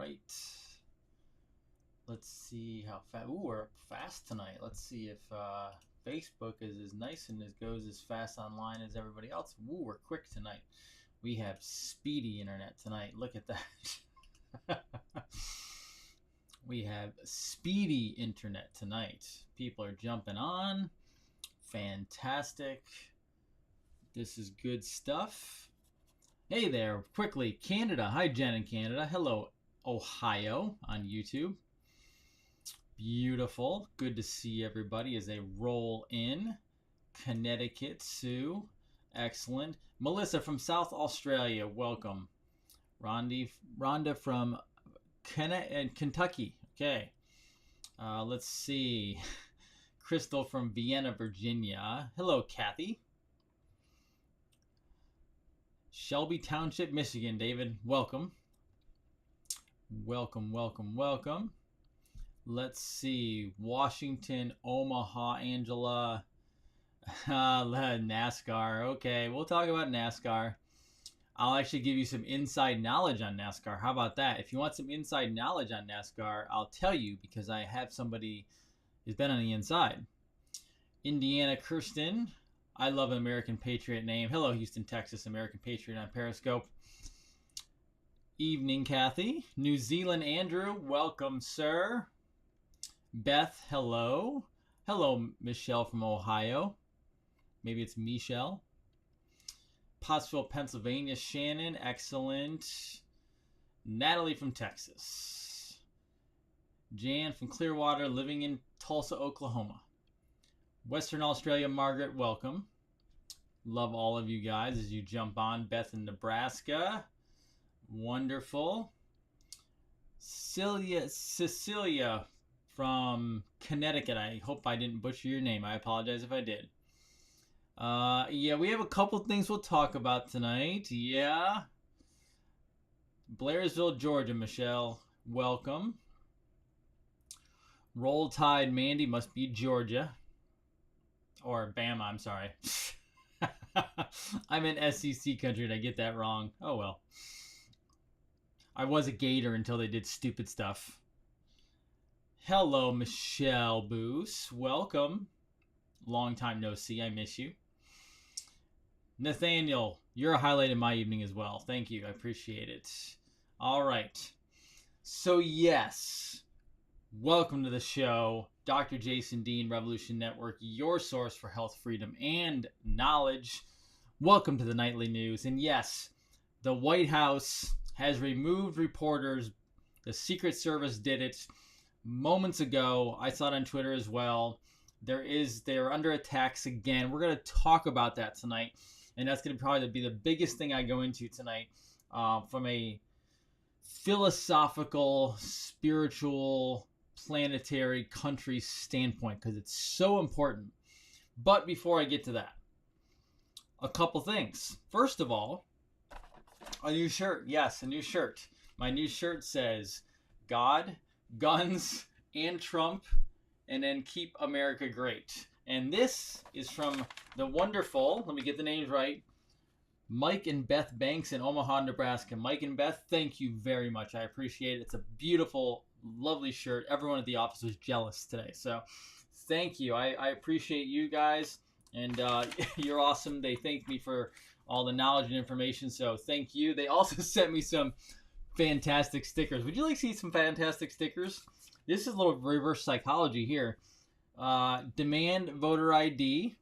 right. Let's see how fast. Ooh, we're up fast tonight. Let's see if Facebook is as nice and goes as fast online as everybody else. Ooh, we're quick tonight. We have speedy internet tonight. Look at that. We have speedy internet tonight. People are jumping on. Fantastic. This is good stuff. Hey there, quickly, Canada. Hi, Jen in Canada. Hello, Ohio on YouTube. Beautiful. Good to see everybody as they roll in. Connecticut, Sue. Excellent. Melissa from South Australia, welcome. Rhonda from Kentucky. Okay. Let's see. Crystal from Vienna, Virginia. Hello, Kathy. Shelby Township, Michigan. David, welcome. Welcome, welcome, welcome. Let's see. Washington, Omaha, Angela. NASCAR. Okay, we'll talk about NASCAR. I'll actually give you some inside knowledge on NASCAR. How about that? If you want some inside knowledge on NASCAR, I'll tell you because I have somebody who's been on the inside. Indiana, Kirsten. I love an American Patriot name. Hello, Houston, Texas, American Patriot on Periscope. Evening, Kathy. New Zealand, Andrew. Welcome, sir. Beth, hello. Hello, Michelle from Ohio. Maybe it's Michelle. Pottsville, Pennsylvania, Shannon. Excellent. Natalie from Texas. Jan from Clearwater, living in Tulsa, Oklahoma. Western Australia, Margaret, welcome. Love all of you guys as you jump on. Beth in Nebraska. Wonderful. Cecilia from Connecticut. I hope I didn't butcher your name. I apologize if I did. Yeah, we have a couple things we'll talk about tonight. Yeah. Blairsville, Georgia, Michelle. Welcome. Roll Tide, Mandy, must be Georgia. Or Bama, I'm sorry. I'm in SEC country and I get that wrong. Oh well. I was a Gator until they did stupid stuff. Hello, Michelle Boos. Welcome. Long time no see. I miss you. Nathaniel, you're a highlight in my evening as well. Thank you. I appreciate it. All right. So yes, welcome to the show. Dr. Jason Dean, Revolution Network, your source for health, freedom, and knowledge. Welcome to the Nightly News. And yes, the White House has removed reporters. The Secret Service did it moments ago. I saw it on Twitter as well. They're under attacks again. We're going to talk about that tonight. And that's going to probably be the biggest thing I go into tonight from a philosophical, spiritual, planetary country standpoint because it's so important. But before I get to that, a couple things. First of all, a new shirt. Yes, a new shirt. My new shirt says God, guns, and Trump, and then keep America great. And this is from the wonderful, let me get the names right, Mike and Beth Banks in Omaha, Nebraska. Mike and Beth, thank you very much. I appreciate it. It's a beautiful, lovely shirt. Everyone at the office was jealous today. So thank you. I appreciate you guys. And you're awesome. They thanked me for all the knowledge and information. So thank you. They also sent me some fantastic stickers. Would you like to see some fantastic stickers? This is a little reverse psychology here. Demand voter ID.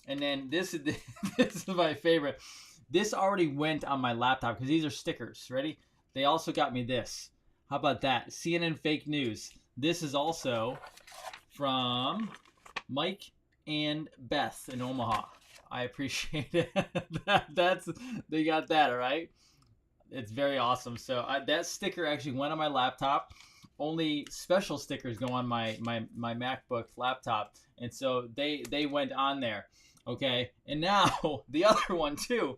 And then this is my favorite. This already went on my laptop because these are stickers. Ready? They also got me this. How about that? CNN fake news. This is also from Mike and Beth in Omaha. I appreciate it. They got that, all right? It's very awesome. So that sticker actually went on my laptop. Only special stickers go on my MacBook laptop. And so they went on there. Okay, and now the other one too.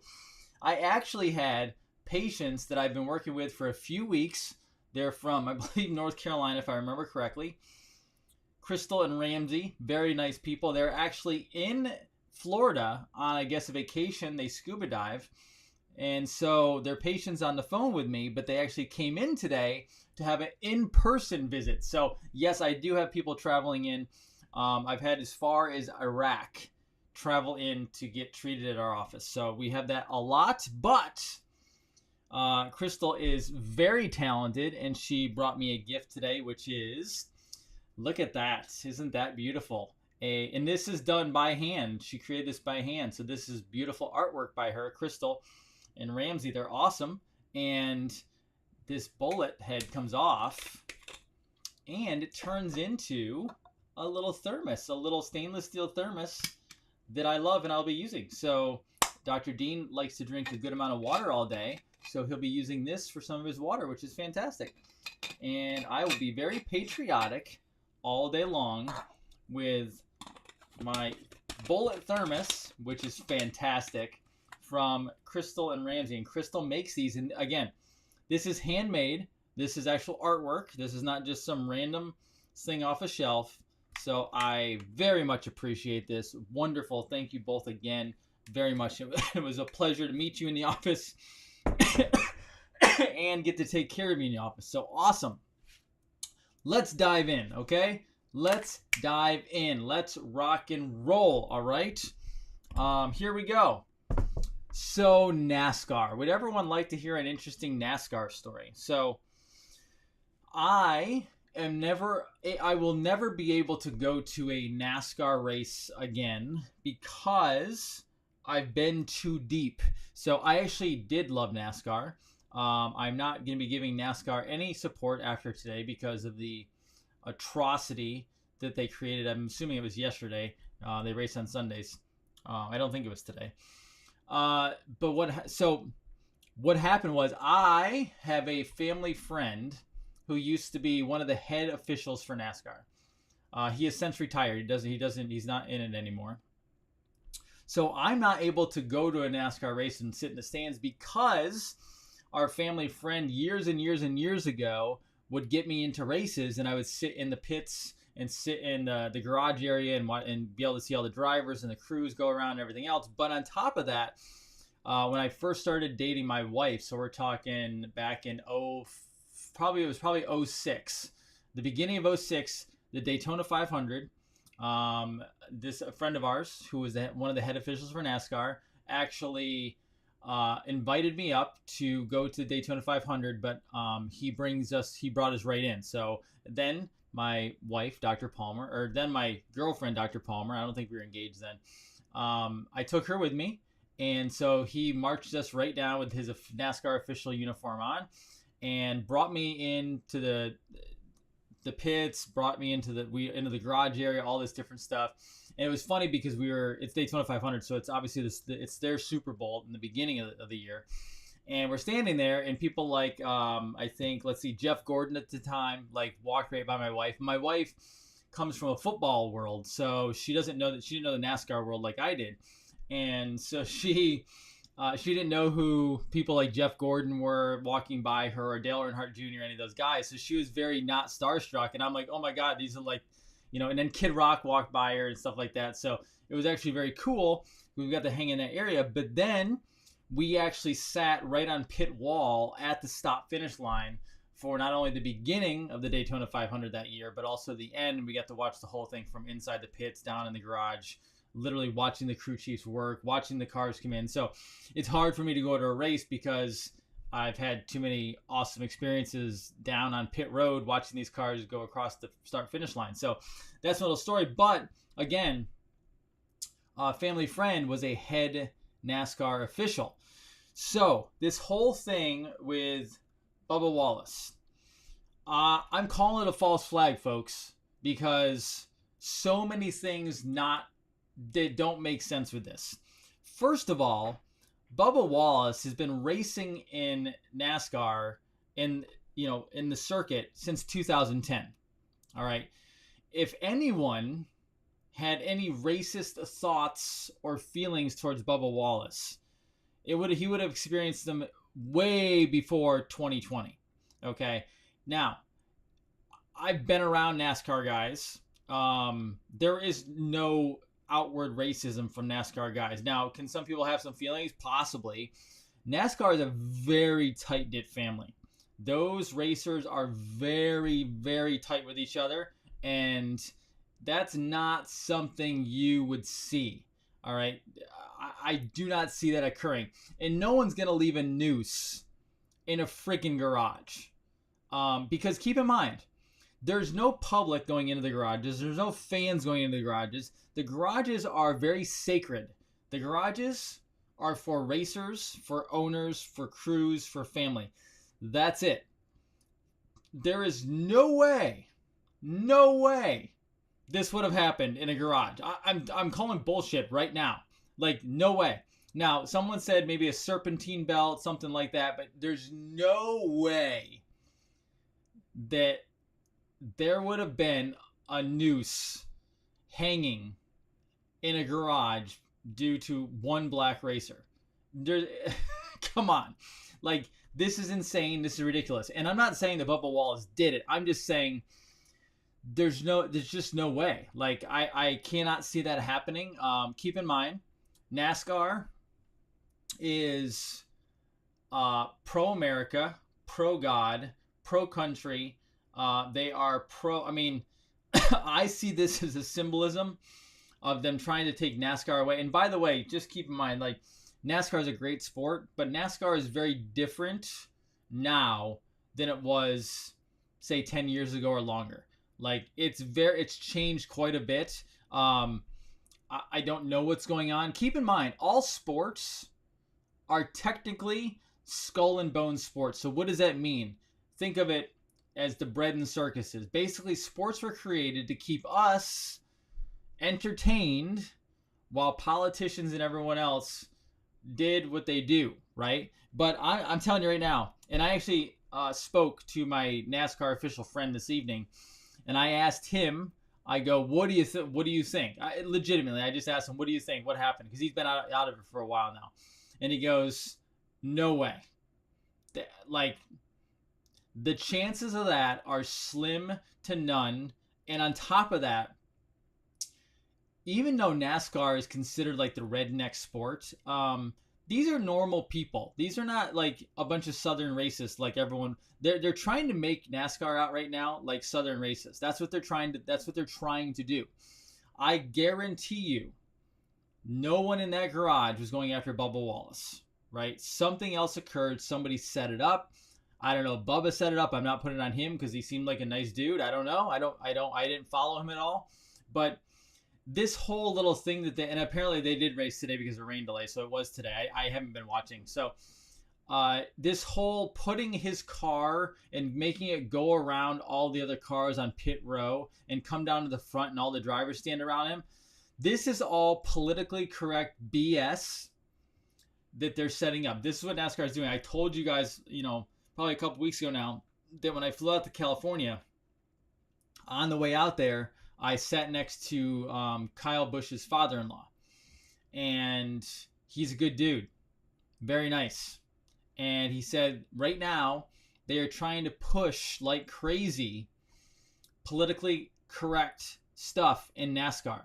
I actually had patients that I've been working with for a few weeks. They're from, I believe, North Carolina, if I remember correctly. Crystal and Ramsey, very nice people. They're actually in Florida on, I guess, a vacation. They scuba dive. And so their patient's on the phone with me, but they actually came in today to have an in-person visit. So yes, I do have people traveling in. I've had as far as Iraq travel in to get treated at our office. So we have that a lot, but Crystal is very talented, and she brought me a gift today, which is, look at that. Isn't that beautiful? And this is done by hand. She created this by hand. So this is beautiful artwork by her, Crystal and Ramsey. They're awesome. And this bullet head comes off, and it turns into a little thermos, a little stainless steel thermos that I love and I'll be using. So Dr. Dean likes to drink a good amount of water all day, so he'll be using this for some of his water, which is fantastic. And I will be very patriotic all day long with my bullet thermos, which is fantastic, from Crystal and Ramsey. And Crystal makes these, and again, this is handmade. This is actual artwork. This is not just some random thing off a shelf. So I very much appreciate this. Wonderful. Thank you both again very much. It was a pleasure to meet you in the office and get to take care of you in the office. So awesome. Let's dive in, okay? Let's dive in. Let's rock and roll, all right? Here we go. So NASCAR. Would everyone like to hear an interesting NASCAR story? So I will never be able to go to a NASCAR race again because I've been too deep. So I actually did love NASCAR. I'm not going to be giving NASCAR any support after today because of the atrocity that they created. I'm assuming it was yesterday. They race on Sundays. I don't think it was today. But what happened was, I have a family friend who used to be one of the head officials for NASCAR. He has since retired. He's not in it anymore. So I'm not able to go to a NASCAR race and sit in the stands because our family friend years and years and years ago would get me into races, and I would sit in the pits and sit in the garage area and be able to see all the drivers and the crews go around and everything else. But on top of that, when I first started dating my wife, so we're talking back in probably 06, the beginning of 06, the Daytona 500. A friend of ours who was one of the head officials for NASCAR actually invited me up to go to the Daytona 500, but he brought us right in. So then my wife, Dr. Palmer, or then my girlfriend, Dr. Palmer, I don't think we were engaged then, I took her with me, and so he marched us right down with his NASCAR official uniform on and brought me into the pits, brought me into the garage area, all this different stuff. And it was funny because it's Daytona 500, so it's obviously it's their Super Bowl in the beginning of the year. And we're standing there, and people like, I think, Jeff Gordon at the time, like, walked right by my wife. My wife comes from a football world, so she didn't know the NASCAR world like I did. And so she didn't know who people like Jeff Gordon were walking by her, or Dale Earnhardt Jr., any of those guys. So she was very not starstruck. And I'm like, oh my God, these are like, and then Kid Rock walked by her and stuff like that. So it was actually very cool. We got to hang in that area. But then we actually sat right on pit wall at the stop finish line for not only the beginning of the Daytona 500 that year, but also the end. We got to watch the whole thing from inside the pits down in the garage, literally watching the crew chiefs work, watching the cars come in. So it's hard for me to go to a race because I've had too many awesome experiences down on pit road watching these cars go across the start finish line. So that's a little story. But again, a family friend was a head NASCAR official. So this whole thing with Bubba Wallace, I'm calling it a false flag, folks, because so many things that don't make sense with this. First of all, Bubba Wallace has been racing in NASCAR in the circuit since 2010. All right. If anyone had any racist thoughts or feelings towards Bubba Wallace, he would have experienced them way before 2020. Okay. Now, I've been around NASCAR guys. There is no outward racism from NASCAR guys. Now, can some people have some feelings? Possibly. NASCAR is a very tight-knit family. Those racers are very, very tight with each other, and that's not something you would see. All right. I do not see that occurring. And no one's going to leave a noose in a freaking garage. Because keep in mind, there's no public going into the garages. There's no fans going into the garages. The garages are very sacred. The garages are for racers, for owners, for crews, for family. That's it. There is no way this would have happened in a garage. I'm calling bullshit right now. Like, no way. Now, someone said maybe a serpentine belt, something like that, but there's no way that there would have been a noose hanging in a garage due to one black racer. Come on. Like, this is insane. This is ridiculous. And I'm not saying that Bubba Wallace did it. I'm just saying there's just no way. Like, I cannot see that happening. Keep in mind, NASCAR is pro-America, pro-God, pro-country. They are pro... I mean, I see this as a symbolism of them trying to take NASCAR away. And by the way, just keep in mind, like, NASCAR is a great sport, but NASCAR is very different now than it was, say, 10 years ago or longer. Like, it's changed quite a bit. I don't know what's going on. Keep in mind, all sports are technically skull and bone sports. So what does that mean? Think of it as the bread and circuses. Basically, sports were created to keep us entertained while politicians and everyone else did what they do, right? But I'm telling you right now, and I actually spoke to my NASCAR official friend this evening, and I asked him, I go, what do you think? Legitimately, I just asked him, what do you think? What happened? Because he's been out of it for a while now. And he goes, no way. Like, the chances of that are slim to none. And on top of that, even though NASCAR is considered like the redneck sport, these are normal people. These are not like a bunch of Southern racists like everyone. They're trying to make NASCAR out right now like Southern racists. That's what they're trying to do. I guarantee you, no one in that garage was going after Bubba Wallace, right? Something else occurred. Somebody set it up. I don't know. Bubba set it up. I'm not putting it on him because he seemed like a nice dude. I don't know. I didn't follow him at all. But this whole little thing and apparently they did race today because of rain delay, so it was today. I haven't been watching. So this whole putting his car and making it go around all the other cars on pit row and come down to the front and all the drivers stand around him, this is all politically correct BS that they're setting up. This is what NASCAR is doing. I told you guys, probably a couple weeks ago now, that when I flew out to California, on the way out there, I sat next to Kyle Busch's father-in-law, and he's a good dude, very nice. And he said right now they are trying to push like crazy politically correct stuff in NASCAR.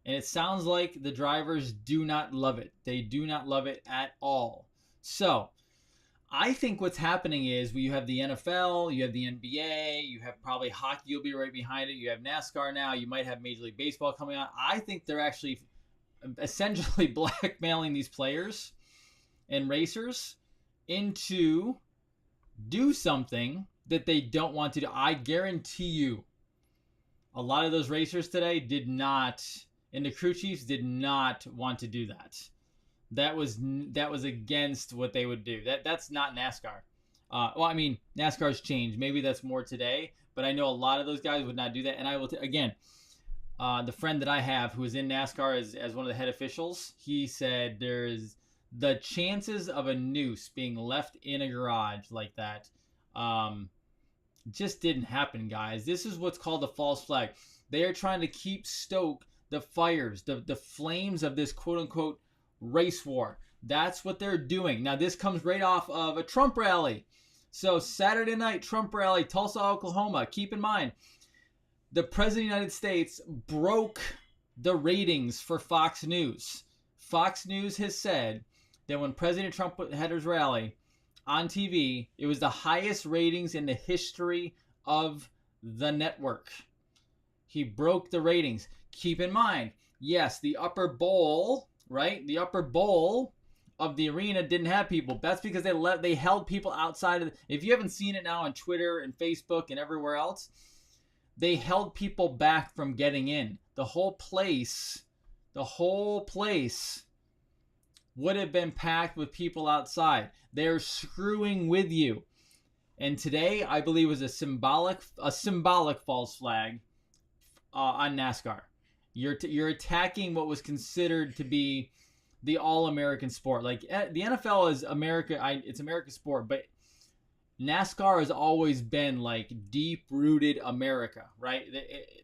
And it sounds like the drivers do not love it. They do not love it at all. So I think what's happening is you have the NFL, you have the NBA, you have probably hockey, you'll be right behind it. You have NASCAR now. You might have Major League Baseball coming on. I think they're actually essentially blackmailing these players and racers into do something that they don't want to do. I guarantee you a lot of those racers today did not, and the crew chiefs did not want to do that. That was against what they would do. That's not NASCAR. Well, I mean, NASCAR's changed. Maybe that's more today, but I know a lot of those guys would not do that. And I will, again, the friend that I have who is in NASCAR as one of the head officials, he said there's the chances of a noose being left in a garage like that just didn't happen, guys. This is what's called a false flag. They are trying to stoke the fires, the flames of this quote-unquote race war. That's what they're doing. Now, this comes right off of a Trump rally. So Saturday night, Trump rally, Tulsa, Oklahoma. Keep in mind, the President of the United States broke the ratings for Fox News. Fox News has said that when President Trump had his rally on TV, it was the highest ratings in the history of the network. He broke the ratings. Keep in mind, yes, the upper bowl, right? The upper bowl of the arena didn't have people. That's because they held people outside of if you haven't seen it now on Twitter and Facebook and everywhere else, they held people back from getting in. The whole place would have been packed with people outside. They're screwing with you. And today, I believe, was a symbolic false flag on NASCAR. You're attacking what was considered to be the all-American sport. Like the NFL is America, it's America's sport, but NASCAR has always been like deep-rooted America, right?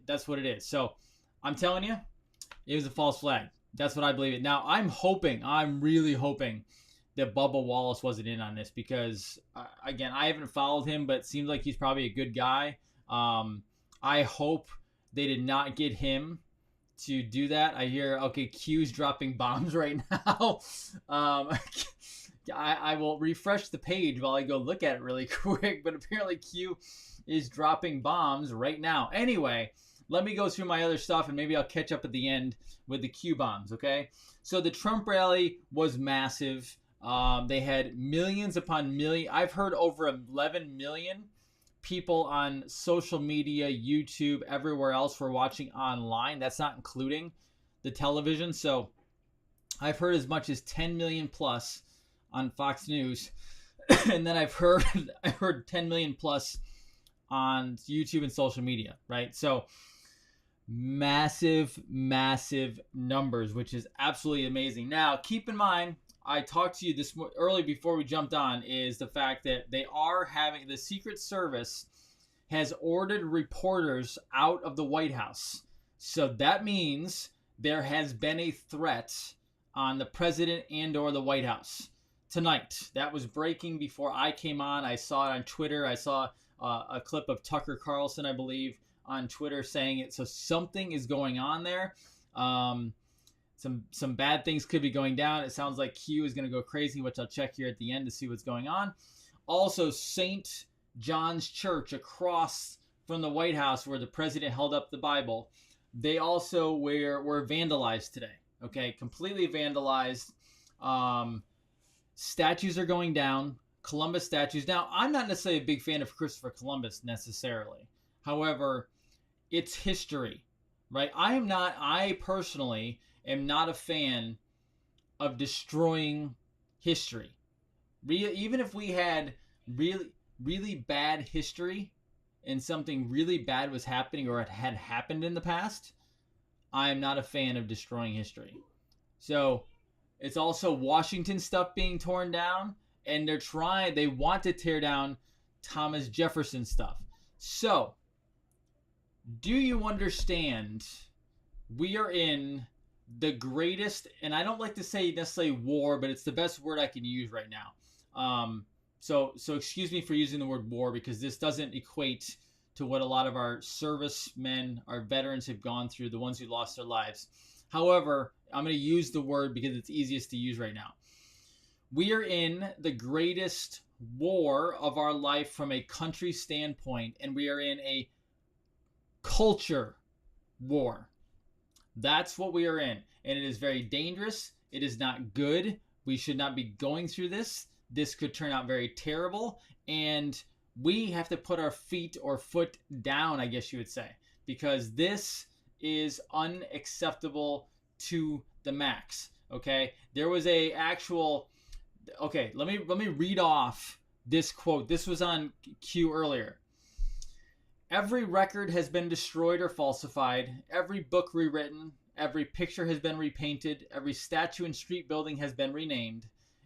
That's what it is. So I'm telling you, it was a false flag. That's what I believe. Now I'm really hoping that Bubba Wallace wasn't in on this because, again, I haven't followed him, but it seems like he's probably a good guy. I hope they did not get him to do that. I hear, okay, Q's dropping bombs right now. I will refresh the page while I go look at it really quick, but apparently Q is dropping bombs right now. Anyway, let me go through my other stuff and maybe I'll catch up at the end with the Q bombs, okay? So the Trump rally was massive. They had millions upon millions. I've heard over 11 million people on social media, YouTube, everywhere else were watching online. That's not including the television. So I've heard as much as 10 million plus on Fox News. And then I've heard 10 million plus on YouTube and social media, right? So massive numbers, which is absolutely amazing. Now, keep in mind, I talked to you this early before we jumped on, is the fact that they are having, the Secret Service has ordered reporters out of the White House. So that means there has been a threat on the president and or the White House tonight. That was breaking before I came on. I saw it on Twitter. I saw a clip of Tucker Carlson, I believe, on Twitter saying it. So something is going on there. Some bad things could be going down. It sounds like Q is going to go crazy, which I'll check here at the end to see what's going on. Also, St. John's Church across from the White House where the president held up the Bible, they also were vandalized today. Okay, completely vandalized. Statues are going down. Columbus statues. Now, I'm not necessarily a big fan of Christopher Columbus necessarily. However, it's history, right? I personally am not a fan of destroying history. Even if we had really bad history and something really bad was happening or it had happened in the past, I am not a fan of destroying history. So it's also Washington stuff being torn down, and they want to tear down Thomas Jefferson stuff. So, do you understand we are in the greatest, and I don't like to say necessarily war, but it's the best word I can use right now. So excuse me for using the word war because this doesn't equate to what a lot of our servicemen, our veterans have gone through, the ones who lost their lives. However, I'm going to use the word because it's easiest to use right now. We are in the greatest war of our life from a country standpoint, and we are in a culture war. That's what we are in, and it is very dangerous. It is not good. We should not be going through this. This could turn out very terrible, and we have to put our foot down, I guess you would say, because this is unacceptable to the max. Okay, there was a actual. Okay, let me read off this quote. This was on Q earlier. Every record has been destroyed or falsified. Every book rewritten. Every picture has been repainted. Every statue and street building has been renamed.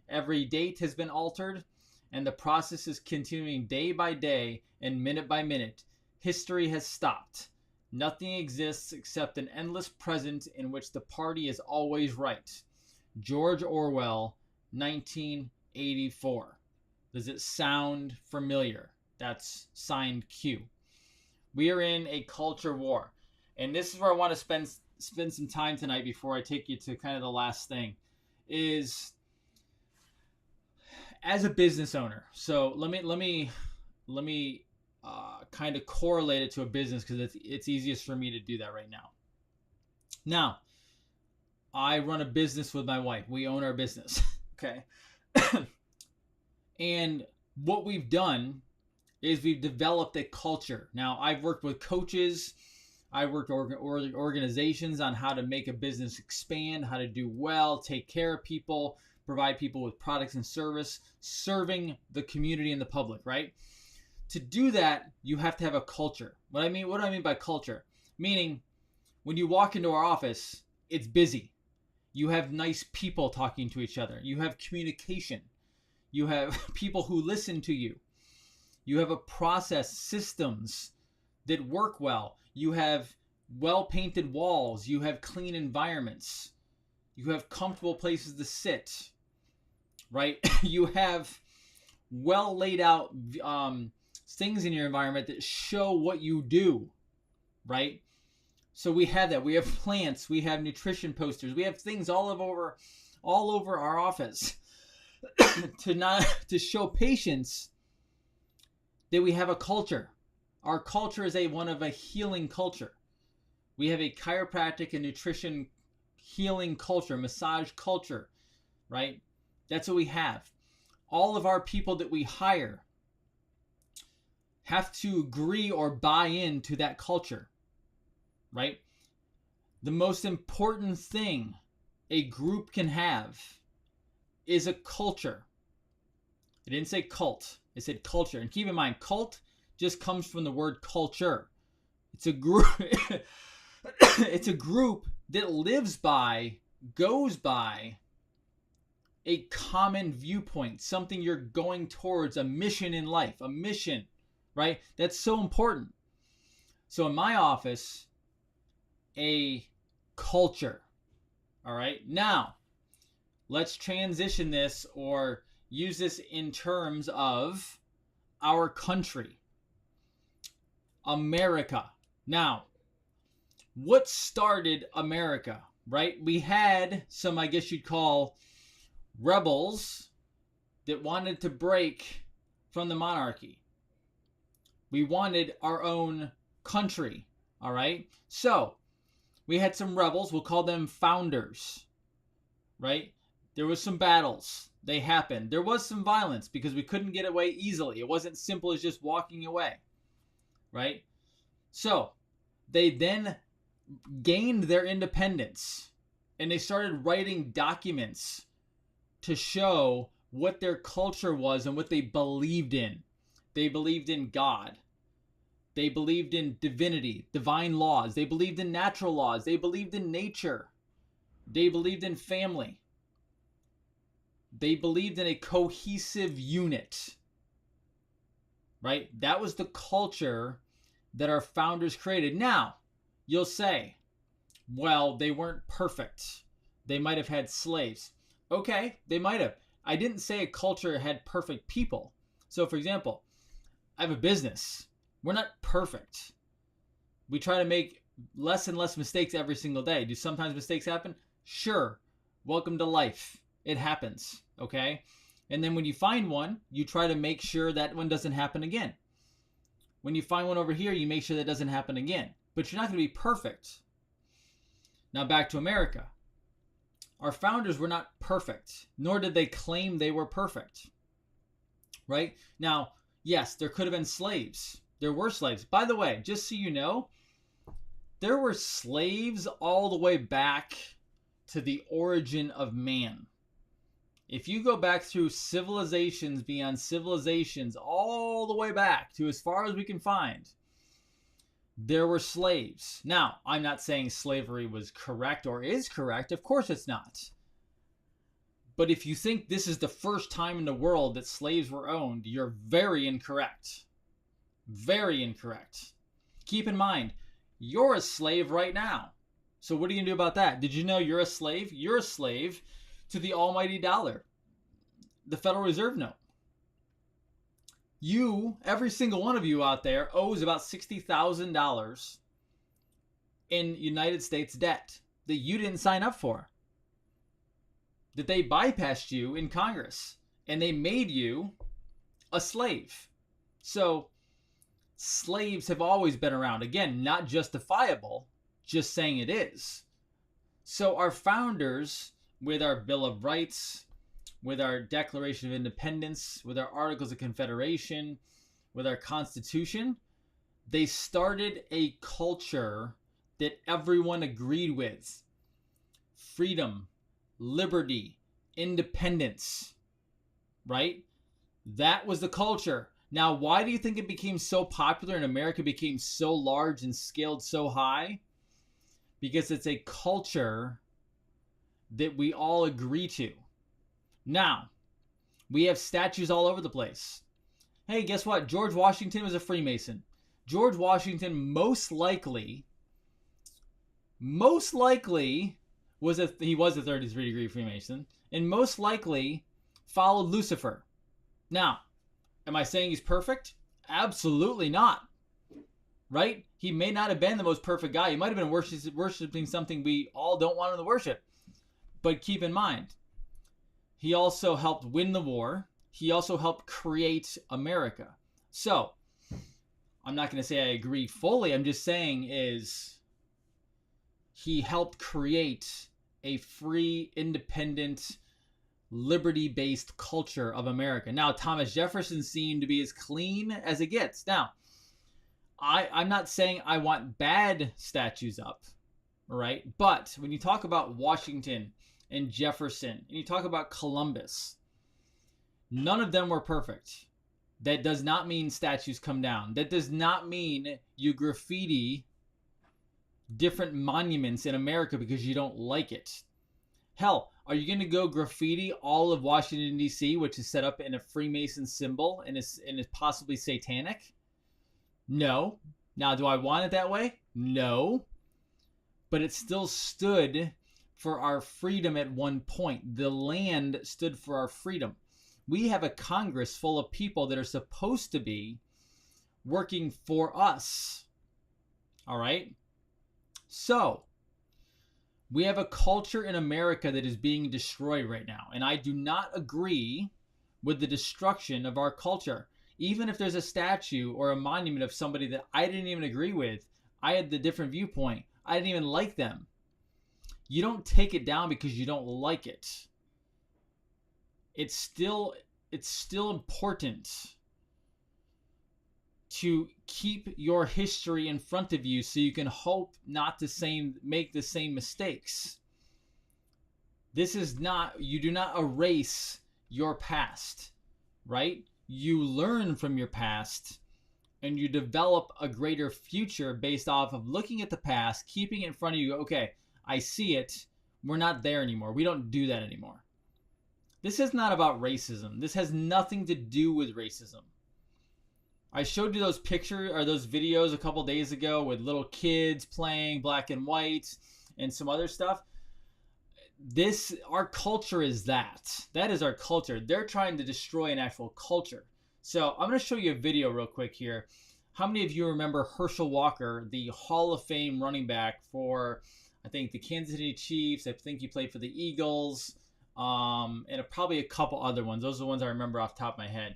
Every date has been altered. And the process is continuing day by day and minute by minute. History has stopped. Nothing exists except an endless present in which the party is always right. George Orwell, 1984. Does it sound familiar? That's signed Q. We are in a culture war. And this is where I want to spend some time tonight before I take you to kind of the last thing. Is as a business owner, so let me kind of correlate it to a business because it's easiest for me to do that right now. Now, I run a business with my wife. We own our business. Okay. And what we've done is we've developed a culture. Now, I've worked with coaches. I worked with organizations on how to make a business expand, how to do well, take care of people, provide people with products and service, serving the community and the public, right? To do that, you have to have a culture. What do I mean by culture? Meaning, when you walk into our office, it's busy. You have nice people talking to each other. You have communication. You have people who listen to you. You have a process, systems that work well. You have well-painted walls. You have clean environments. You have comfortable places to sit, right? You have well laid out things in your environment that show what you do, right? So we have that. We have plants. We have nutrition posters. We have things all over our office to show patients that we have a culture. Our culture is one of a healing culture. We have a chiropractic and nutrition healing culture, massage culture, right? That's what we have. All of our people that we hire have to agree or buy into that culture, right? The most important thing a group can have is a culture. It didn't say cult. It said culture. And keep in mind, cult just comes from the word culture. It's a group. It's a group that lives by, goes by a common viewpoint, something you're going towards, a mission in life, a mission, right? That's so important. So in my office, a culture. All right. Now, let's transition this or use this in terms of our country, America. Now, what started America, right? We had some, I guess you'd call, rebels that wanted to break from the monarchy. We wanted our own country, all right? So, we had some rebels, we'll call them founders, right? There was some battles. They happened. There was some violence because we couldn't get away easily. It wasn't simple as just walking away, right? So, they then gained their independence and they started writing documents to show what their culture was and what they believed in. They believed in God. They believed in divinity, divine laws. They believed in natural laws. They believed in nature. They believed in family. They believed in a cohesive unit, right? That was the culture that our founders created. Now, you'll say, well, they weren't perfect. They might have had slaves. Okay, they might have. I didn't say a culture had perfect people. So, for example, I have a business. We're not perfect. We try to make less and less mistakes every single day. Do sometimes mistakes happen? Sure. Welcome to life. It happens, okay? And then when you find one, you try to make sure that one doesn't happen again. When you find one over here, you make sure that doesn't happen again. But you're not going to be perfect. Now back to America. Our founders were not perfect, nor did they claim they were perfect, right? Now, yes, there could have been slaves. There were slaves. By the way, just so you know, there were slaves all the way back to the origin of man. If you go back through civilizations beyond civilizations, all the way back to as far as we can find, there were slaves. Now, I'm not saying slavery was correct or is correct. Of course it's not. But if you think this is the first time in the world that slaves were owned, you're very incorrect. Very incorrect. Keep in mind, you're a slave right now. So what are you going to do about that? Did you know you're a slave? You're a slave to the almighty dollar, the Federal Reserve note. You, every single one of you out there, owes about $60,000 in United States debt that you didn't sign up for, that they bypassed you in Congress. and they made you a slave. So slaves have always been around. Again, not justifiable, just saying it is. So our founders, with our Bill of Rights, with our Declaration of Independence, with our Articles of Confederation, with our Constitution, they started a culture that everyone agreed with. Freedom, liberty, independence, right? That was the culture. Now, why do you think it became so popular and America became so large and scaled so high? Because it's a culture that we all agree to. Now, we have statues all over the place. Hey, guess what? George Washington was a Freemason. George Washington most likely was a 33-degree Freemason, and most likely followed Lucifer. Now, am I saying he's perfect? Absolutely not. Right? He may not have been the most perfect guy. He might have been worshiping something we all don't want him to worship. But keep in mind, he also helped win the war. He also helped create America. So, I'm not going to say I agree fully. I'm just saying is he helped create a free, independent, liberty-based culture of America. Now, Thomas Jefferson seemed to be as clean as it gets. Now, I'm not saying I want bad statues up, right? But when you talk about Washington and Jefferson, and you talk about Columbus, none of them were perfect. That does not mean statues come down. That does not mean you graffiti different monuments in America because you don't like it. Hell, are you going to go graffiti all of Washington, D.C., which is set up in a Freemason symbol and is possibly satanic? No. Now, do I want it that way? No. But it still stood for our freedom at one point. The land stood for our freedom. We have a Congress full of people that are supposed to be working for us. All right? So, we have a culture in America that is being destroyed right now. And I do not agree with the destruction of our culture. Even if there's a statue or a monument of somebody that I didn't even agree with, I had the different viewpoint. I didn't even like them. You don't take it down because you don't like it. It's still important to keep your history in front of you so you can hope not to make the same mistakes. This is not, you do not erase your past, right? You learn from your past and you develop a greater future based off of looking at the past, keeping it in front of you. Okay, I see it. We're not there anymore. We don't do that anymore. This is not about racism. This has nothing to do with racism. I showed you those videos a couple days ago with little kids playing black and white and some other stuff. Our culture is that. That is our culture. They're trying to destroy an actual culture. So I'm going to show you a video real quick here. How many of you remember Herschel Walker, the Hall of Fame running back for, I think, the Kansas City Chiefs? I think he played for the Eagles, and probably a couple other ones. Those are the ones I remember off the top of my head.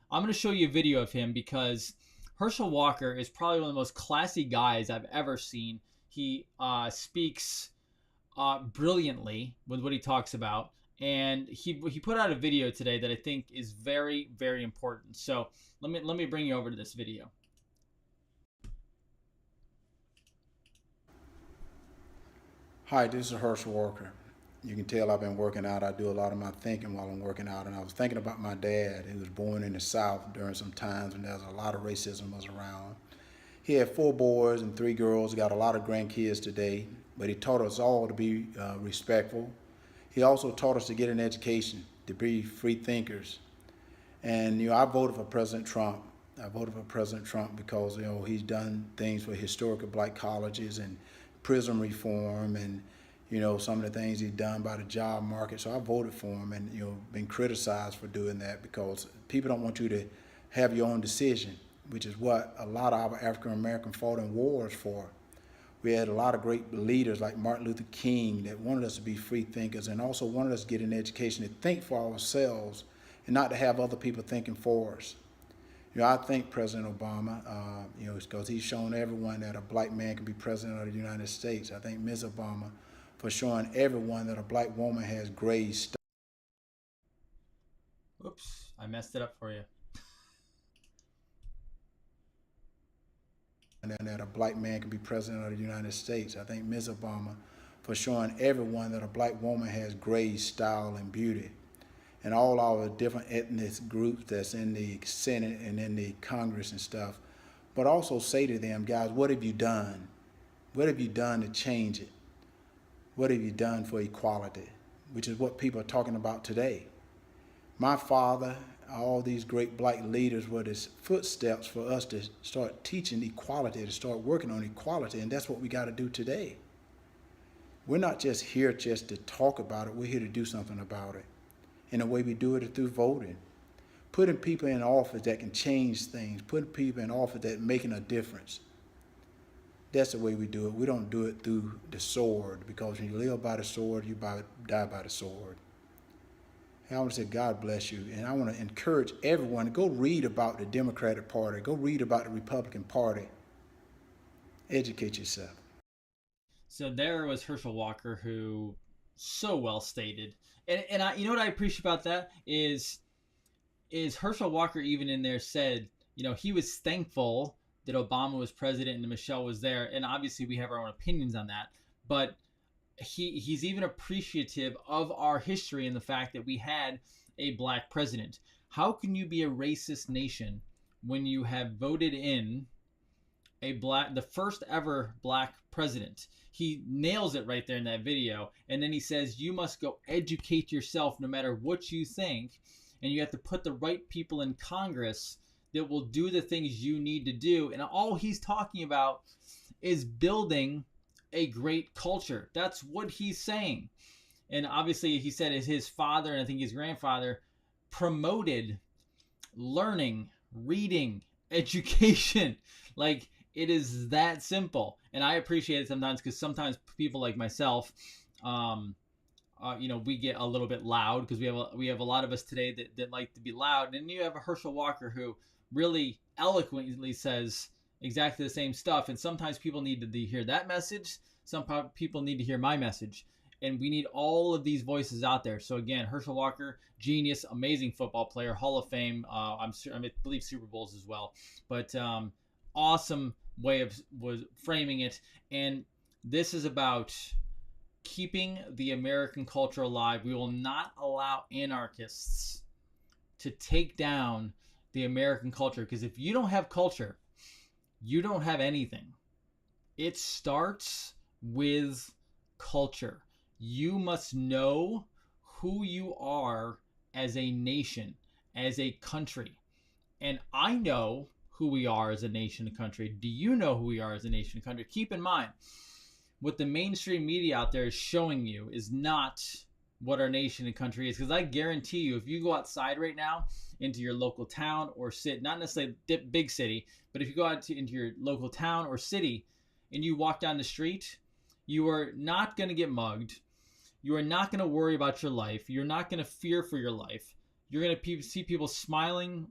I'm going to show you a video of him because Herschel Walker is probably one of the most classy guys I've ever seen. He speaks brilliantly with what he talks about. And he put out a video today that I think is very, very important. So let me bring you over to this video. Hi, this is Herschel Walker. You can tell I've been working out. I do a lot of my thinking while I'm working out. And I was thinking about my dad, who was born in the South during some times when there was a lot of racism was around. He had 4 boys and 3 girls, got a lot of grandkids today, but he taught us all to be respectful. He also taught us to get an education, to be free thinkers. And, I voted for President Trump. I voted for President Trump because, he's done things for historical black colleges and prison reform and, some of the things he's done by the job market. So I voted for him and, been criticized for doing that because people don't want you to have your own decision, which is what a lot of our African Americans fought in wars for. We had a lot of great leaders like Martin Luther King that wanted us to be free thinkers and also wanted us to get an education to think for ourselves and not to have other people thinking for us. I thank President Obama, because he's shown everyone that a black man can be president of the United States. I thank Ms. Obama for showing everyone that a black woman has grace. Oops, I messed it up for you. And that a black man can be president of the United States. I thank Ms. Obama for showing everyone that a black woman has grace, style, and beauty. And all our different ethnic groups that's in the Senate and in the Congress and stuff. But also say to them, guys, what have you done? What have you done to change it? What have you done for equality? Which is what people are talking about today. My father, all these great black leaders were the footsteps for us to start teaching equality, to start working on equality, and that's what we got to do today. We're not just here just to talk about it, we're here to do something about it. And the way we do it is through voting. Putting people in office that can change things, putting people in office that are making a difference. That's the way we do it. We don't do it through the sword, because when you live by the sword, you die by the sword. And I want to say God bless you, and I want to encourage everyone to go read about the Democratic Party, go read about the Republican Party. Educate yourself. So there was Herschel Walker, who so well stated, and I, what I appreciate about that is Herschel Walker even in there said, he was thankful that Obama was president and Michelle was there, and obviously we have our own opinions on that, but he's even appreciative of our history and the fact that we had a black president. How can you be a racist nation when you have voted in the first ever black president? He nails it right there in that video, and then he says you must go educate yourself no matter what you think, and you have to put the right people in Congress that will do the things you need to do. And all he's talking about is building a great culture. That's what he's saying. And obviously he said his father, and I think his grandfather, promoted learning, reading, education. Like, it is that simple. And I appreciate it sometimes, because sometimes people like myself, we get a little bit loud, because we have a lot of us today that like to be loud. And you have a Herschel Walker who really eloquently says exactly the same stuff. And sometimes people need to hear that message. Some people need to hear my message. And we need all of these voices out there. So again, Herschel Walker, genius, amazing football player, Hall of Fame. I believe Super Bowls as well. But awesome way of was framing it. And this is about keeping the American culture alive. We will not allow anarchists to take down the American culture, because if you don't have culture, you don't have anything. It starts with culture. You must know who you are as a nation, as a country. And I know who we are as a nation and country. Do you know who we are as a nation and country? Keep in mind, what the mainstream media out there is showing you is not what our nation and country is. Because I guarantee you, if you go outside right now into your local town or city, not necessarily big city, but if you go out into your local town or city and you walk down the street, you are not going to get mugged. You are not going to worry about your life. You're not going to fear for your life. You're going to see people smiling,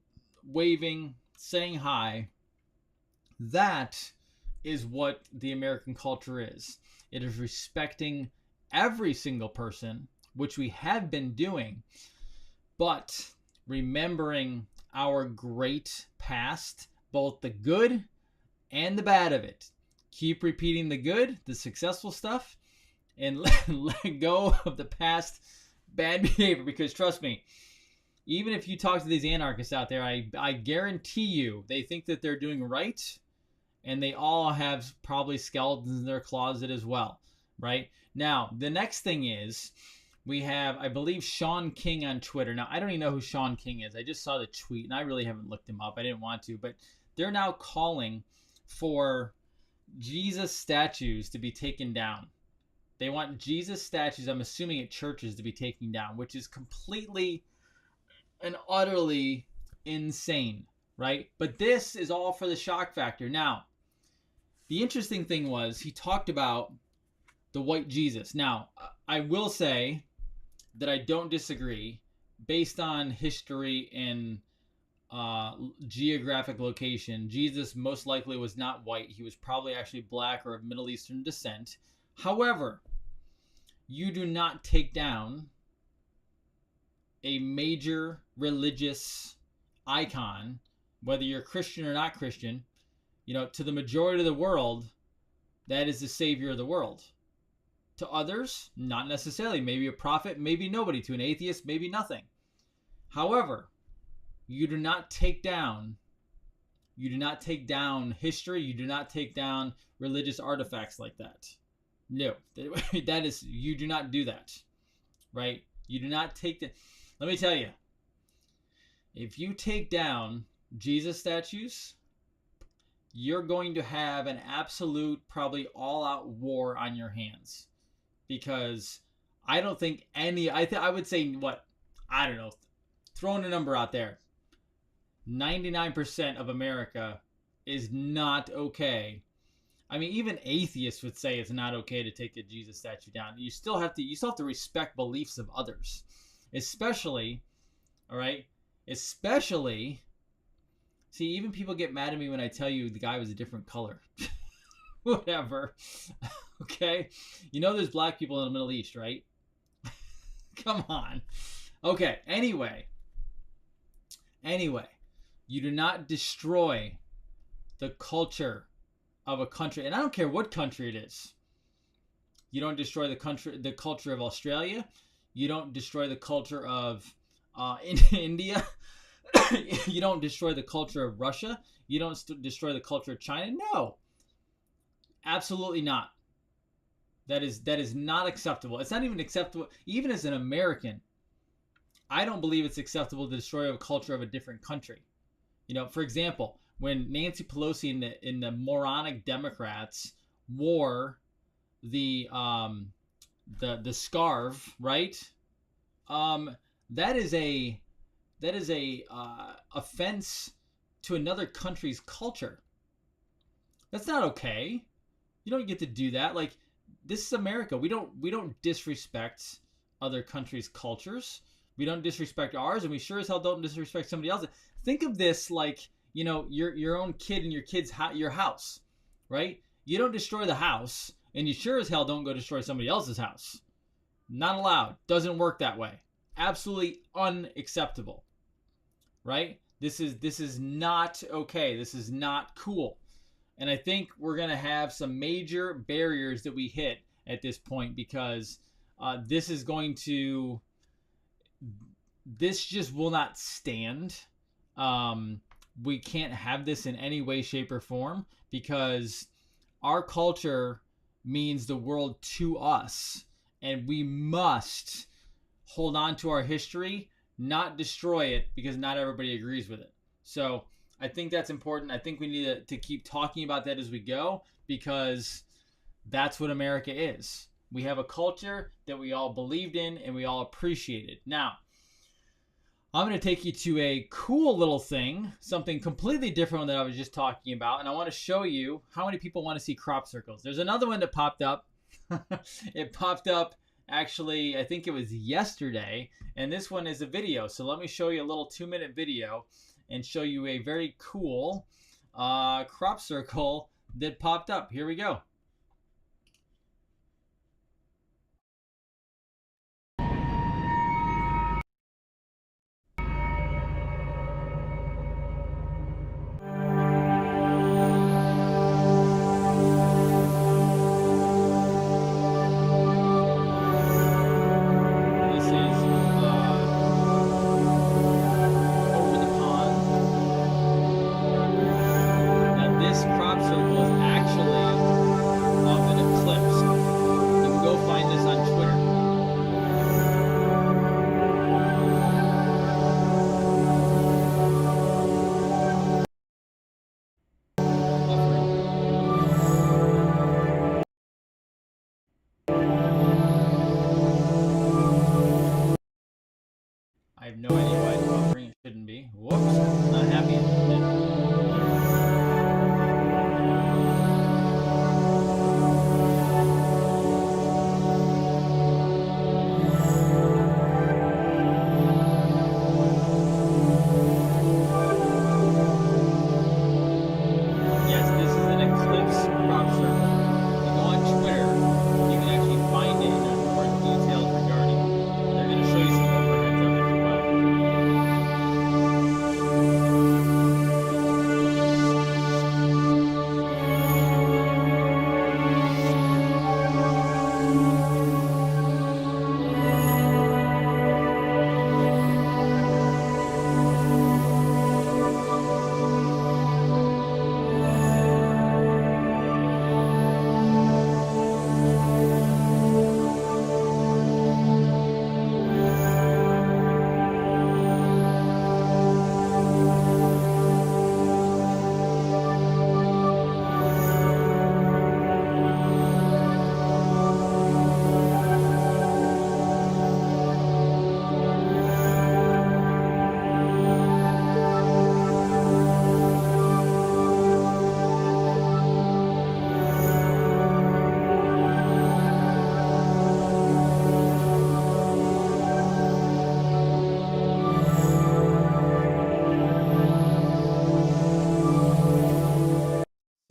waving, saying hi. That is what the American culture is. It is respecting every single person, which we have been doing, but remembering our great past, both the good and the bad of it. Keep repeating the good, the successful stuff, and let go of the past bad behavior. Because trust me, even if you talk to these anarchists out there, I guarantee you they think that they're doing right, and they all have probably skeletons in their closet as well, right? Now, the next thing is we have, I believe, Sean King on Twitter. Now, I don't even know who Sean King is. I just saw the tweet, and I really haven't looked him up. I didn't want to, but they're now calling for Jesus statues to be taken down. They want Jesus statues, I'm assuming at churches, to be taken down, which is completely and utterly insane, right? But this is all for the shock factor. Now, the interesting thing was he talked about the white Jesus. Now, I will say that I don't disagree based on history and geographic location. Jesus most likely was not white. He was probably actually black or of Middle Eastern descent. However, you do not take down a major religious icon, whether you're Christian or not Christian, to the majority of the world, that is the savior of the world. To others, not necessarily. Maybe a prophet, maybe nobody. To an atheist, maybe nothing. However, you do not take down history. You do not take down religious artifacts like that. No, that is, you do not do that, right? You do not take the. Let me tell you, if you take down Jesus statues, you're going to have an absolute, probably all-out war on your hands, because I don't think any. I would say what, I don't know, throwing a number out there. 99% of America is not okay. I mean, even atheists would say it's not okay to take a Jesus statue down. You still have to respect beliefs of others, especially, all right, especially. See, even people get mad at me when I tell you the guy was a different color. Whatever. Okay, there's black people in the Middle East, right? Come on. Okay. Anyway, you do not destroy the culture of a country, and I don't care what country it is. You don't destroy the culture of Australia. You don't destroy the culture of India. You don't destroy the culture of Russia. You don't destroy the culture of China. No, absolutely not. That is not acceptable. It's not even acceptable, even as an American. I don't believe it's acceptable to destroy a culture of a different country. For example, when Nancy Pelosi and the moronic Democrats wore the scarf, right? That is a offense to another country's culture. That's not okay. You don't get to do that. Like, this is America. We don't disrespect other countries' cultures. We don't disrespect ours, and we sure as hell don't disrespect somebody else's. Think of this like, your own kid and your house, right? You don't destroy the house, and you sure as hell don't go destroy somebody else's house. Not allowed. Doesn't work that way. Absolutely unacceptable, right? This is not okay. This is not cool. And I think we're going to have some major barriers that we hit at this point, because this just will not stand. We can't have this in any way, shape, or form, because our culture means the world to us, and we must hold on to our history, not destroy it, because not everybody agrees with it. So I think that's important. I think we need to keep talking about that as we go, because that's what America is. We have a culture that we all believed in and we all appreciated. Now, I'm going to take you to a cool little thing, something completely different than I was just talking about, and I want to show you how many people want to see crop circles. There's another one that popped up. It popped up, actually, I think it was yesterday, and this one is a video. So let me show you a little 2-minute video and show you a very cool crop circle that popped up. Here we go. Crop circle is actually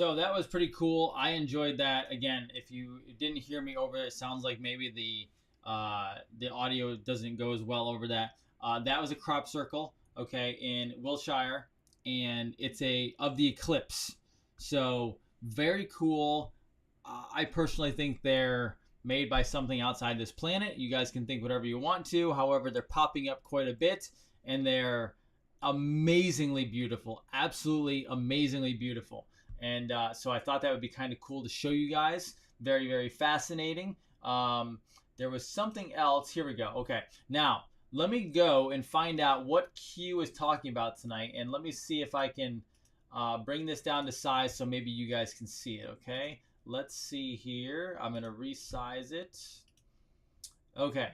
So that was pretty cool. I enjoyed that. Again, if you didn't hear me over it, sounds like maybe the audio doesn't go as well over that. That was a crop circle, okay, in Wilshire, and it's of the eclipse. So very cool. I personally think they're made by something outside this planet. You guys can think whatever you want to. However, they're popping up quite a bit, and they're amazingly beautiful. Absolutely amazingly beautiful. And so I thought that would be kind of cool to show you guys. Very, very fascinating. There was something else. Here we go. Okay. Now, let me go and find out what Q is talking about tonight. And let me see if I can bring this down to size so maybe you guys can see it. Okay. Let's see here. I'm going to resize it. Okay.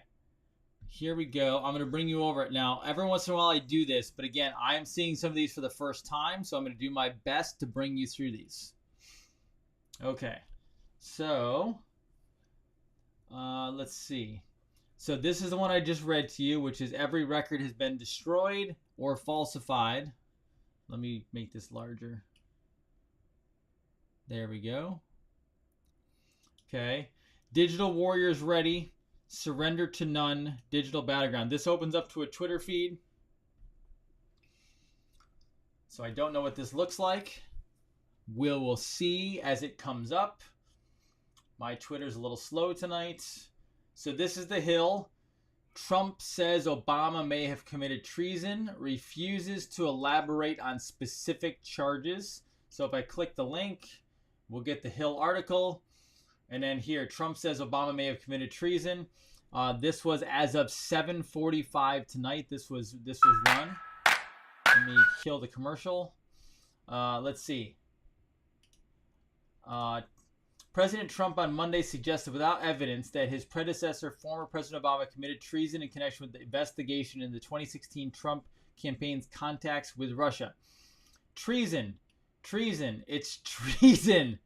Here we go. I'm going to bring you over it. Now, every once in a while I do this, but again, I am seeing some of these for the first time, so I'm going to do my best to bring you through these. Okay. So, let's see. So this is the one I just read to you, which is every record has been destroyed or falsified. Let me make this larger. There we go. Okay. Digital Warriors ready. Surrender to none. Digital battleground. This opens up to a Twitter feed. So I don't know what this looks like. We'll see as it comes up. My Twitter's a little slow tonight. So this is the Hill. Trump says Obama may have committed treason. Refuses to elaborate on specific charges. So if I click the link, we'll get the Hill article. And then here, Trump says Obama may have committed treason. This was as of 7:45 tonight. This was run. Let me kill the commercial. Let's see. President Trump on Monday suggested without evidence that his predecessor, former President Obama, committed treason in connection with the investigation in the 2016 Trump campaign's contacts with Russia. Treason. It's treason.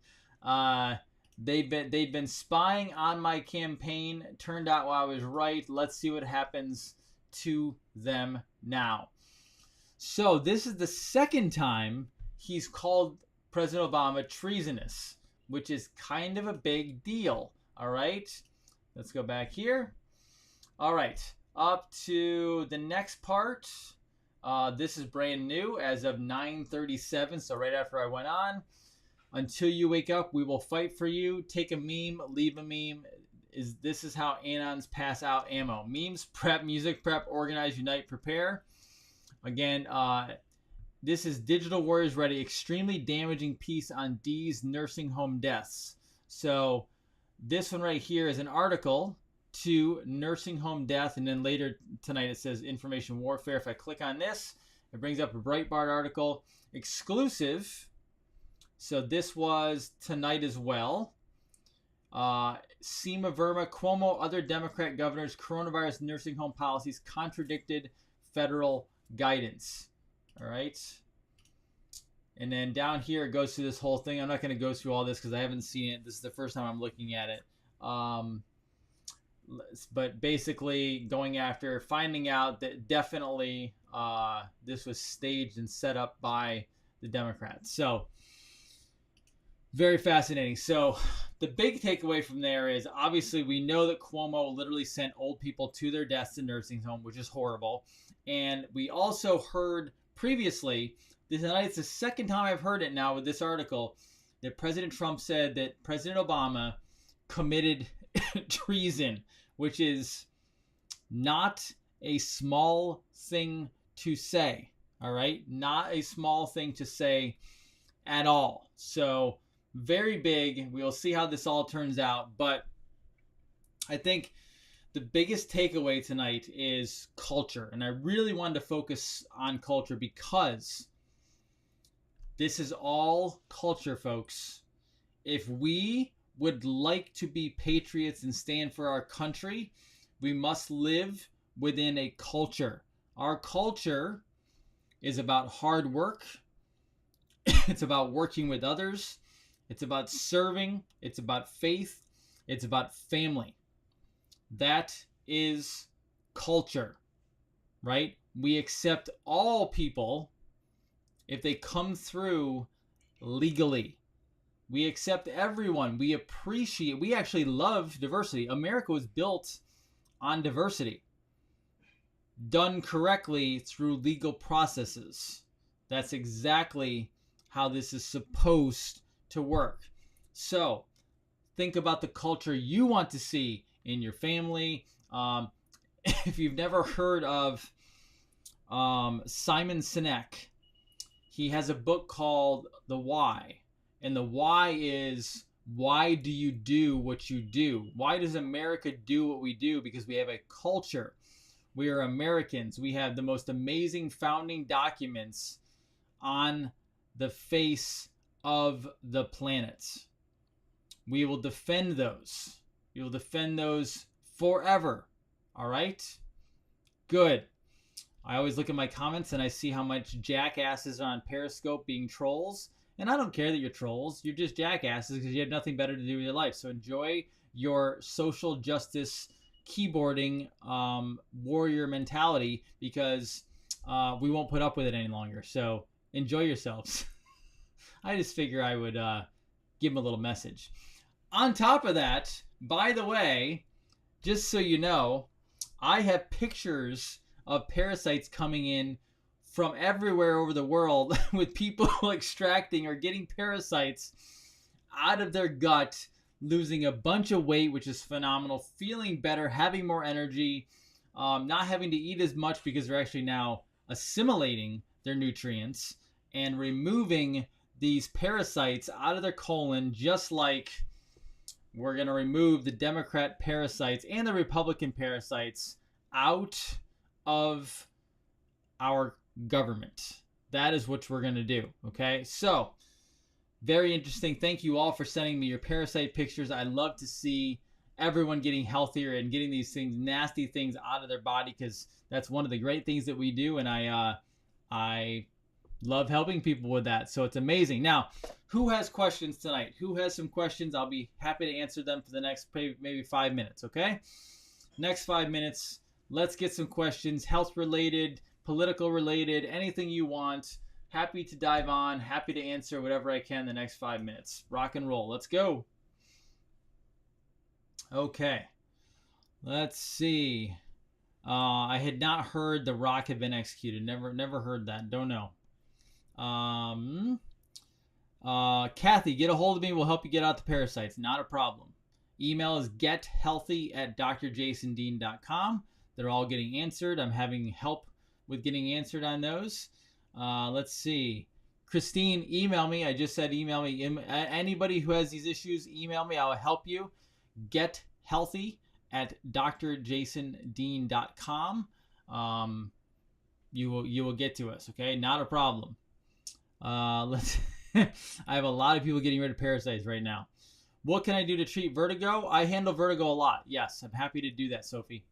They've been spying on my campaign. Turned out I was right. Let's see what happens to them now. So this is the second time he's called President Obama treasonous, which is kind of a big deal. All right. Let's go back here. All right. Up to the next part. This is brand new as of 9:37. So right after I went on. Until you wake up, we will fight for you. Take a meme, leave a meme. This is how Anons pass out ammo. Memes, prep, music prep, organize, unite, prepare. Again, this is Digital Warriors Ready. Extremely damaging piece on D's nursing home deaths. So this one right here is an article to nursing home death. And then later tonight it says information warfare. If I click on this, it brings up a Breitbart article. Exclusive. So this was tonight as well. Seema Verma, Cuomo, other Democrat governors, coronavirus nursing home policies contradicted federal guidance. All right. And then down here, it goes through this whole thing. I'm not going to go through all this because I haven't seen it. This is the first time I'm looking at it. But basically finding out that definitely this was staged and set up by the Democrats. So very fascinating. So the big takeaway from there is obviously we know that Cuomo literally sent old people to their deaths in nursing home, which is horrible. And we also heard previously, it's the second time I've heard it now with this article, that President Trump said that President Obama committed treason, which is not a small thing to say. All right? Not a small thing to say at all. So very big. We'll see how this all turns out. But I think the biggest takeaway tonight is culture. And I really wanted to focus on culture because this is all culture, folks. If we would like to be patriots and stand for our country, we must live within a culture. Our culture is about hard work. It's about working with others. It's about serving. It's about faith. It's about family. That is culture, right? We accept all people if they come through legally. We accept everyone. We appreciate, we actually love diversity. America was built on diversity, done correctly through legal processes. That's exactly how this is supposed to work. So think about the culture you want to see in your family. If you've never heard of Simon Sinek, he has a book called The Why. And the why is, why do you do what you do? Why does America do what we do? Because we have a culture. We are Americans. We have the most amazing founding documents on the face of the planet. We will defend those. We will defend those forever. All right? Good. I always look at my comments and I see how much jackasses are on Periscope being trolls. And I don't care that you're trolls. You're just jackasses because you have nothing better to do with your life. So enjoy your social justice keyboarding warrior mentality, because we won't put up with it any longer. So enjoy yourselves. I just figure I would give them a little message. On top of that, by the way, just so you know, I have pictures of parasites coming in from everywhere over the world with people extracting or getting parasites out of their gut, losing a bunch of weight, which is phenomenal, feeling better, having more energy, not having to eat as much because they're actually now assimilating their nutrients and removing these parasites out of their colon, just like we're going to remove the Democrat parasites and the Republican parasites out of our government. That is what we're going to do. Okay, so very interesting. Thank you all for sending me your parasite pictures. I love to see everyone getting healthier and getting these things, nasty things, out of their body, because that's one of the great things that we do, and I love helping people with that. So it's amazing. Now, who has questions tonight? Who has some questions? I'll be happy to answer them for the next maybe 5 minutes. Okay, next 5 minutes. Let's get some questions, health related, political related, anything you want. Happy to dive on, happy to answer whatever I can the next 5 minutes. Rock and roll. Let's go. Okay. Let's see. I had not heard The Rock had been executed. Never heard that. Don't know. Kathy, get a hold of me. We'll help you get out the parasites. Not a problem. Email is gethealthy@drjasondean.com. They're all getting answered. I'm having help with getting answered on those. Let's see. Christine, email me. I just said email me. Anybody who has these issues, email me. I'll help you. gethealthy@drjasondean.com. You will get to us. Okay, not a problem. Let's. I have a lot of people getting rid of parasites right now. What can I do to treat vertigo? I handle vertigo a lot. Yes, I'm happy to do that, Sophie.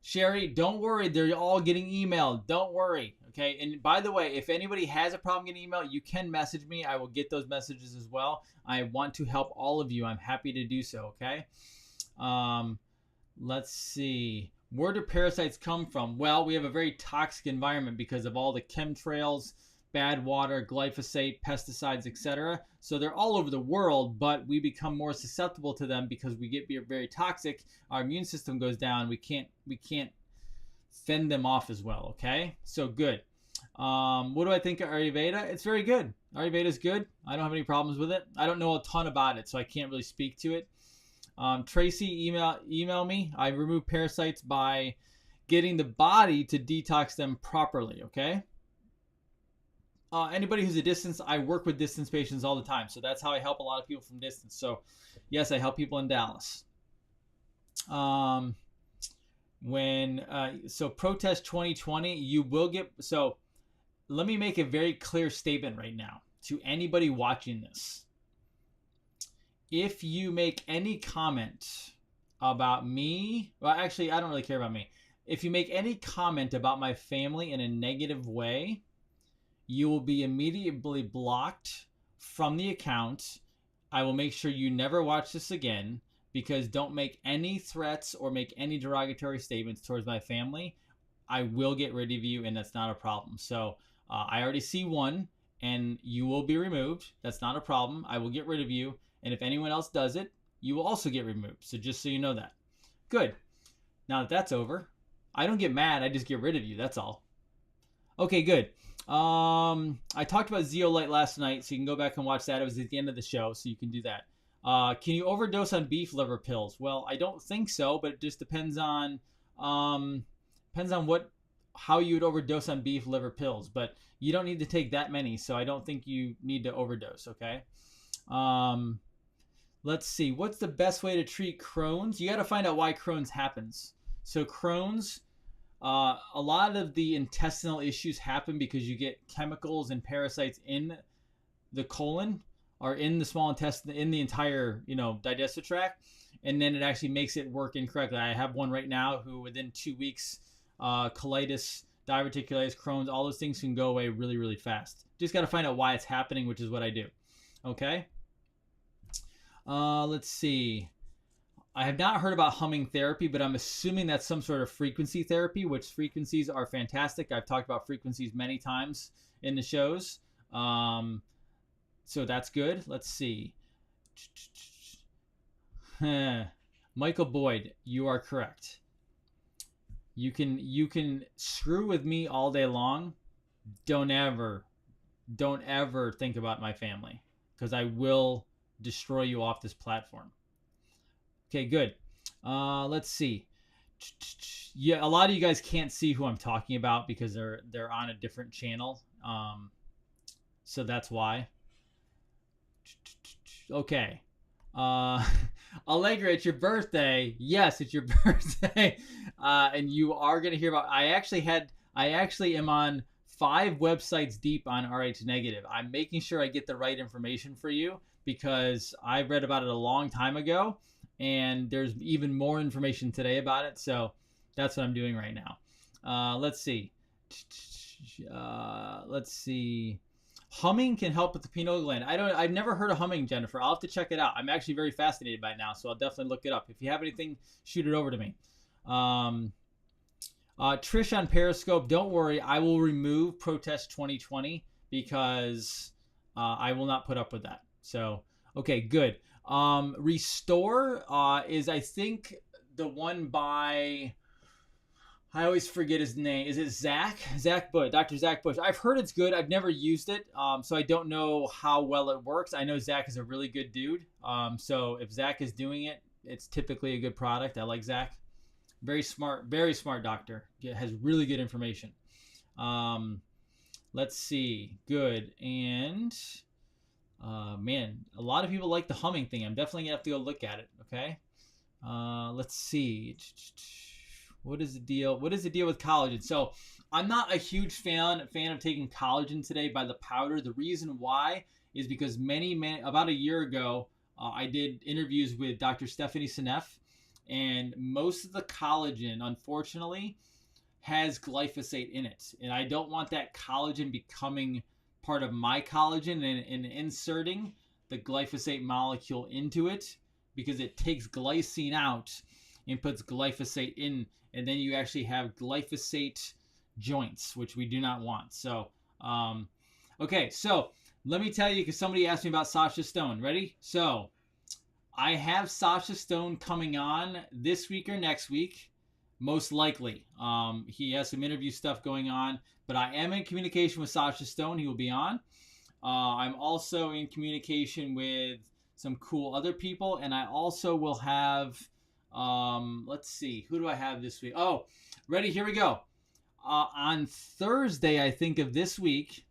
Sherry, don't worry. They're all getting emailed. Don't worry. Okay. And by the way, if anybody has a problem getting emailed, you can message me. I will get those messages as well. I want to help all of you. I'm happy to do so. Okay. Let's see. Where do parasites come from? Well, we have a very toxic environment because of all the chemtrails, bad water, glyphosate, pesticides, etc. So they're all over the world, but we become more susceptible to them because we get very toxic. Our immune system goes down. We can't fend them off as well. Okay, so good. What do I think of Ayurveda? It's very good. Ayurveda is good. I don't have any problems with it. I don't know a ton about it, so I can't really speak to it. Tracy, email me. I remove parasites by getting the body to detox them properly. Okay. Anybody who's a distance, I work with distance patients all the time. So that's how I help a lot of people from distance. So yes, I help people in Dallas. So protest 2020, you will get, so let me make a very clear statement right now to anybody watching this. If you make any comment about me, well, actually, I don't really care about me. If you make any comment about my family in a negative way, you will be immediately blocked from the account. I will make sure you never watch this again, because don't make any threats or make any derogatory statements towards my family. I will get rid of you, and that's not a problem. So I already see one, and you will be removed. That's not a problem. I will get rid of you. And if anyone else does it, you will also get removed. So just so you know that. Good. Now that that's over, I don't get mad. I just get rid of you. That's all. Okay, good. I talked about Zeolite last night, so you can go back and watch that. It was at the end of the show, so you can do that. Can you overdose on beef liver pills? Well, I don't think so, but it just depends on how you would overdose on beef liver pills. But you don't need to take that many, so I don't think you need to overdose. Okay. Let's see. What's the best way to treat Crohn's? You got to find out why Crohn's happens. So Crohn's. A lot of the intestinal issues happen because you get chemicals and parasites in the colon or in the small intestine, in the entire, digestive tract, and then it actually makes it work incorrectly. I have one right now who within 2 weeks, colitis, diverticulitis, Crohn's, all those things can go away really, really fast. Just got to find out why it's happening, which is what I do. Okay. Let's see. I have not heard about humming therapy, but I'm assuming that's some sort of frequency therapy, which frequencies are fantastic. I've talked about frequencies many times in the shows. So that's good. Let's see. Michael Boyd, you are correct. You can screw with me all day long. Don't ever think about my family, because I will destroy you off this platform. Okay, good. Let's see. Yeah, a lot of you guys can't see who I'm talking about because they're on a different channel. So that's why. Okay. Allegra, it's your birthday. Yes, it's your birthday. And you are going to hear about, I actually am on 5 websites deep on RH negative. I'm making sure I get the right information for you because I read about it a long time ago. And there's even more information today about it. So that's what I'm doing right now. Let's see. Humming can help with the pineal gland. I've never heard of humming, Jennifer. I'll have to check it out. I'm actually very fascinated by it now, so I'll definitely look it up. If you have anything, shoot it over to me. Trish on Periscope, don't worry. I will remove Protest 2020 because I will not put up with that. So, okay, good. Restore is, I think, the one by, I always forget his name. Is it Zach Bush, Dr. Zach Bush? I've heard it's good. I've never used it, so I don't know how well it works. I know Zach is a really good dude, so if Zach is doing it, it's typically a good product. I like Zach. Very smart doctor. Has really good information. Let's see. Good. And man, a lot of people like the humming thing. I'm definitely gonna have to go look at it. Okay. Let's see. What is the deal? What is the deal with collagen? So I'm not a huge fan of taking collagen today by the powder. The reason why is because about a year ago, I did interviews with Dr. Stephanie Seneff, and most of the collagen, unfortunately, has glyphosate in it. And I don't want that collagen becoming part of my collagen and inserting the glyphosate molecule into it, because it takes glycine out and puts glyphosate in, and then you actually have glyphosate joints, which we do not want. So, okay, so let me tell you, because somebody asked me about Sasha Stone. Ready? So, I have Sasha Stone coming on this week or next week, most likely. He has some interview stuff going on, but I am in communication with Sasha Stone. He will be on. I'm also in communication with some cool other people, and I also will have, let's see, who do I have this week? Oh, ready? Here we go. On Thursday, I think, of this week,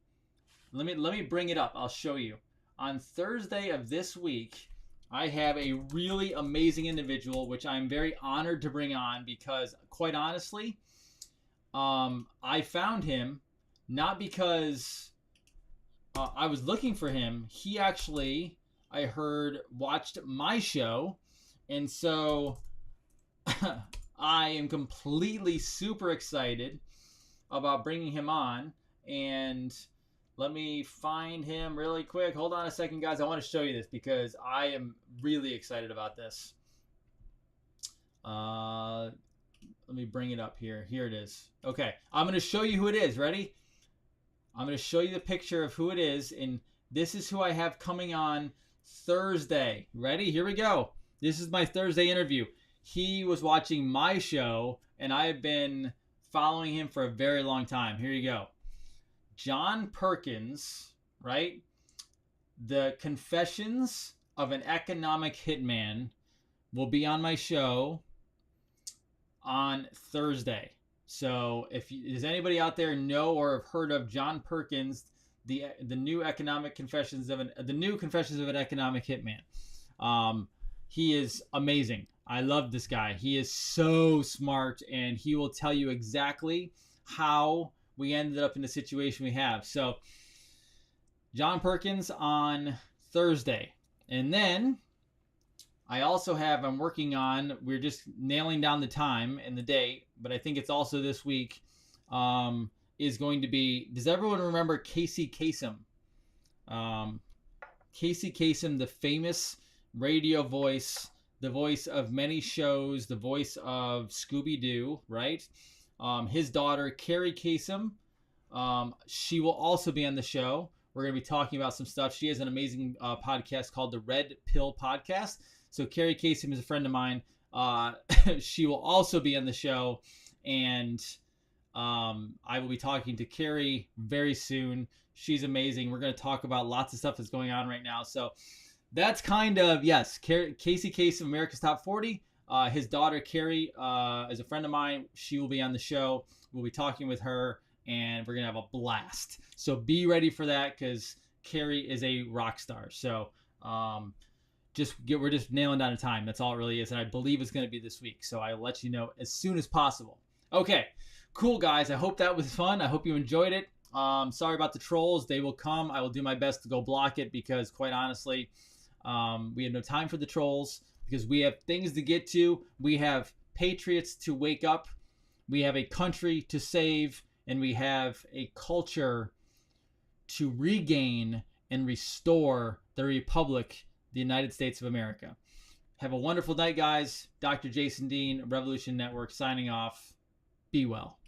let me bring it up. I'll show you. On Thursday of this week, I have a really amazing individual, which I'm very honored to bring on, because quite honestly, I found him not because I was looking for him. He actually, I heard, watched my show, and so I am completely super excited about bringing him on. And let me find him really quick. Hold on a second, guys. I want to show you this because I am really excited about this. Let me bring it up here. Here it is. Okay, I'm going to show you who it is. Ready? I'm going to show you the picture of who it is, and this is who I have coming on Thursday. Ready? Here we go. This is my Thursday interview. He was watching my show, and I have been following him for a very long time. Here you go. John Perkins, right? The Confessions of an Economic Hitman will be on my show on Thursday. So does anybody out there know or have heard of John Perkins, the new Confessions of an Economic Hitman? He is amazing. I love this guy. He is so smart, and he will tell you exactly how we ended up in the situation we have. So John Perkins on Thursday. And then I also I'm working on, we're just nailing down the time and the date, but I think it's also this week, is going to be, does everyone remember Casey Kasem? Casey Kasem, the famous radio voice, the voice of many shows, the voice of Scooby-Doo, right? His daughter, Carrie Kasem, she will also be on the show. We're going to be talking about some stuff. She has an amazing podcast called the Red Pill Podcast. So Carrie Kasem is a friend of mine. She will also be on the show, and I will be talking to Carrie very soon. She's amazing. We're going to talk about lots of stuff that's going on right now. So that's kind of, yes, Casey Kasem, America's Top 40. His daughter, Carrie, is a friend of mine. She will be on the show. We'll be talking with her, and we're going to have a blast. So be ready for that, because Carrie is a rock star. So we're just nailing down the time. That's all it really is. And I believe it's going to be this week. So I'll let you know as soon as possible. Okay, cool, guys. I hope that was fun. I hope you enjoyed it. Sorry about the trolls. They will come. I will do my best to go block it, because quite honestly, we have no time for the trolls, because we have things to get to. We have patriots to wake up. We have a country to save, and we have a culture to regain and restore the Republic, the United States of America. Have a wonderful night, guys. Dr. Jason Dean, Revolution Network, signing off. Be well.